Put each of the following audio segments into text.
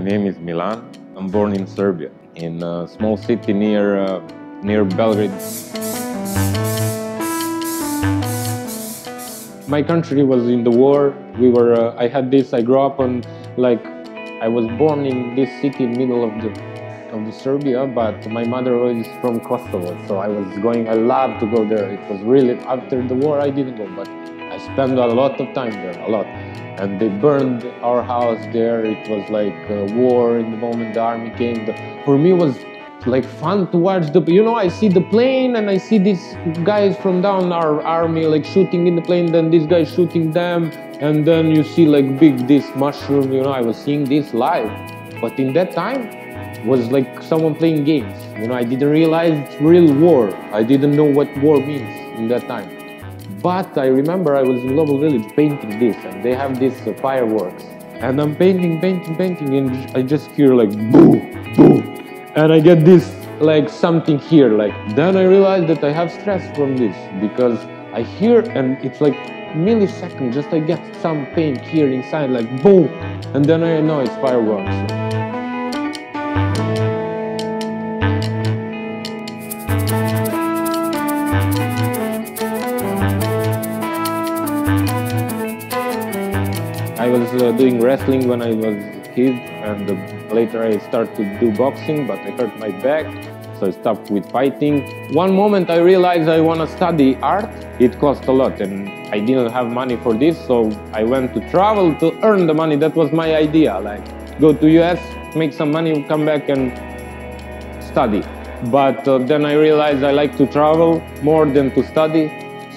name is Milan. I'm born in Serbia, in a small city near Belgrade. My country was in the war. I had this. I grew up on, I was born in this city in the middle of the Serbia, but my mother was from Kosovo, so I loved to go there. It was really, after the war I didn't go, but I spent a lot of time there, a lot. And they burned our house there. It was like a war in the moment the army came. For me it was like fun to watch I see the plane and I see these guys from down our army like shooting in the plane, then this guy shooting them, and then you see like this mushroom, I was seeing this live. But in that time, it was like someone playing games. I didn't realize it's real war. I didn't know what war means in that time. But I remember I was in Global Village painting this, and they have these fireworks. And I'm painting, and I just hear like boom, boom. And I get this, like something here, then I realize that I have stress from this, because I hear and it's like milliseconds, just I get some paint here inside, like boom, and then I know it's fireworks. I was doing wrestling when I was a kid, and later I started to do boxing, but I hurt my back, so I stopped with fighting. One moment I realized I want to study art. It cost a lot and I didn't have money for this, so I went to travel to earn the money. That was my idea, go to US, make some money, come back and study. But then I realized I like to travel more than to study,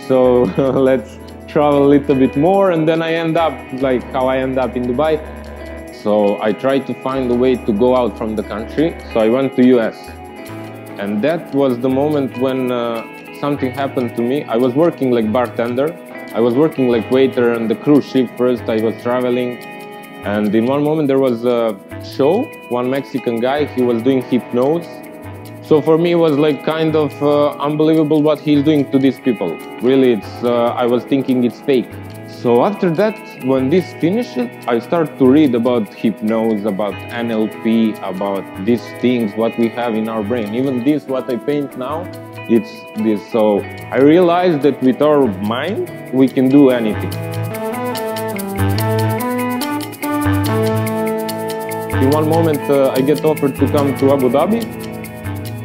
so let's travel a little bit more, and then I end up like how I end up in Dubai. So I tried to find a way to go out from the country, so I went to US. And that was the moment when something happened to me. I was working like bartender, I was working like waiter on the cruise ship first. I was traveling, and in one moment there was a show, one Mexican guy, he was doing hypnosis. So for me it was like kind of unbelievable what he's doing to these people. Really, I was thinking it's fake. So after that, when this finished, I started to read about hypnosis, about NLP, about these things, what we have in our brain. Even this, what I paint now, it's this. So I realized that with our mind, we can do anything. In one moment, I get offered to come to Abu Dhabi.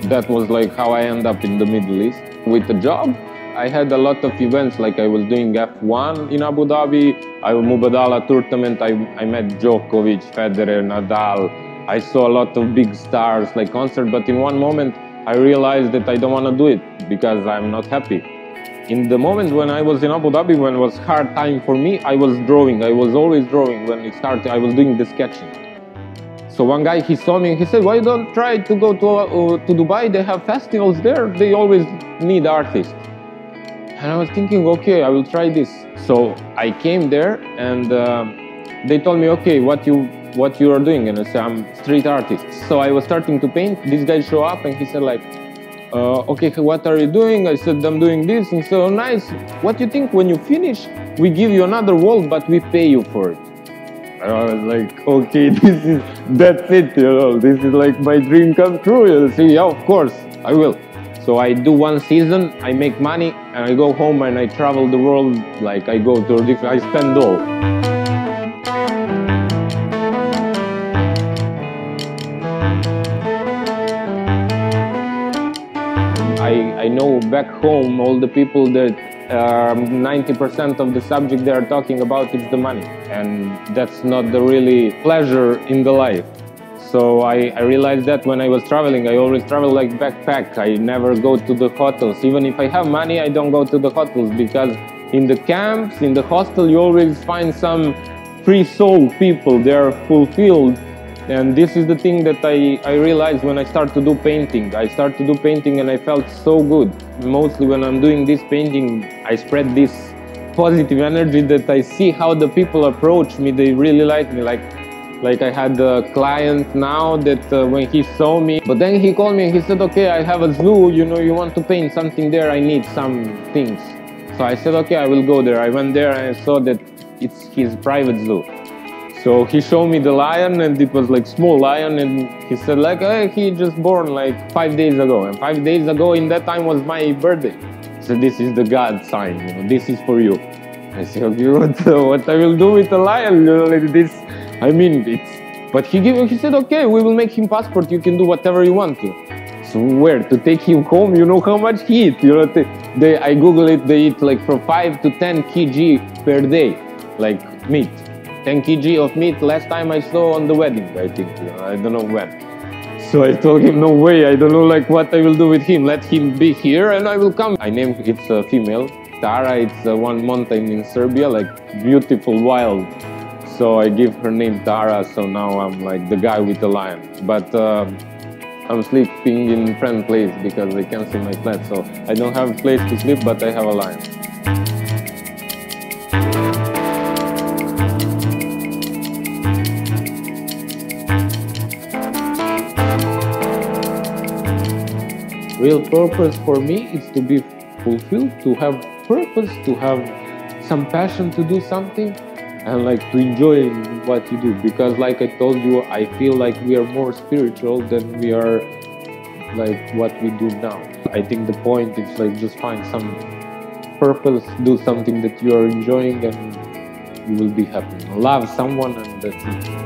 That was like how I end up in the Middle East. With the job, I had a lot of events, like I was doing F1 in Abu Dhabi, I was Mubadala tournament, I met Djokovic, Federer, Nadal. I saw a lot of big stars, like concert, but in one moment I realized that I don't want to do it because I'm not happy. In the moment when I was in Abu Dhabi, when it was hard time for me, I was drawing. I was always drawing. When it started, I was doing the sketching. So one guy, he saw me and he said, why don't try to go to Dubai? They have festivals there. They always need artists. And I was thinking, okay, I will try this. So I came there and they told me, okay, what you are doing? And I said, I'm street artist. So I was starting to paint. This guy showed up and he said like, okay, what are you doing? I said, I'm doing this. And he said, oh, nice. What do you think when you finish, we give you another wall, but we pay you for it? I was like, okay, that's it, this is like my dream come true. I say, yeah, of course, I will. So I do one season, I make money, and I go home and I travel the world, like I go to different, I spend all. I know back home, all the people that 90% of the subject they are talking about is the money, and that's not the really pleasure in the life. So I realized that when I was traveling, I always travel like backpack. I never go to the hotels. Even if I have money, I don't go to the hotels, because in the camps, in the hostel, you always find some free soul people. They are fulfilled. And this is the thing that I realized when I started to do painting. I started to do painting and I felt so good. Mostly when I'm doing this painting, I spread this positive energy that I see how the people approach me. They really like me. Like I had a client now that when he saw me, but then he called me and he said, okay, I have a zoo, you want to paint something there, I need some things. So I said, okay, I will go there. I went there and I saw that it's his private zoo. So he showed me the lion, and it was like small lion, and he said like, hey, he just born like 5 days ago, and 5 days ago in that time was my birthday. He said, this is the God sign, you know, this is for you. I said, okay, what I will do with the lion, you know, like this. I mean, but he said, okay, we will make him passport. You can do whatever you want to. So where to take him home? You know how much he eat. You know, I Google it. They eat like from 5 to 10 kg per day, like meat. 10 kg of meat last time I saw on the wedding, I think, you know, I don't know when. So I told him, no way, I don't know like what I will do with him. Let him be here and I will come. I named it's a female, Tara. It's one mountain in Serbia, like beautiful, wild. So I give her name Tara, so now I'm like the guy with the lion. But I'm sleeping in friend's place because I can't see my flat. So I don't have a place to sleep, but I have a lion. Real purpose for me is to be fulfilled, to have purpose, to have some passion to do something, and like to enjoy what you do. Because like I told you, I feel like we are more spiritual than we are like what we do now. I think the point is like just find some purpose, do something that you are enjoying, and you will be happy. Love someone, and that's it.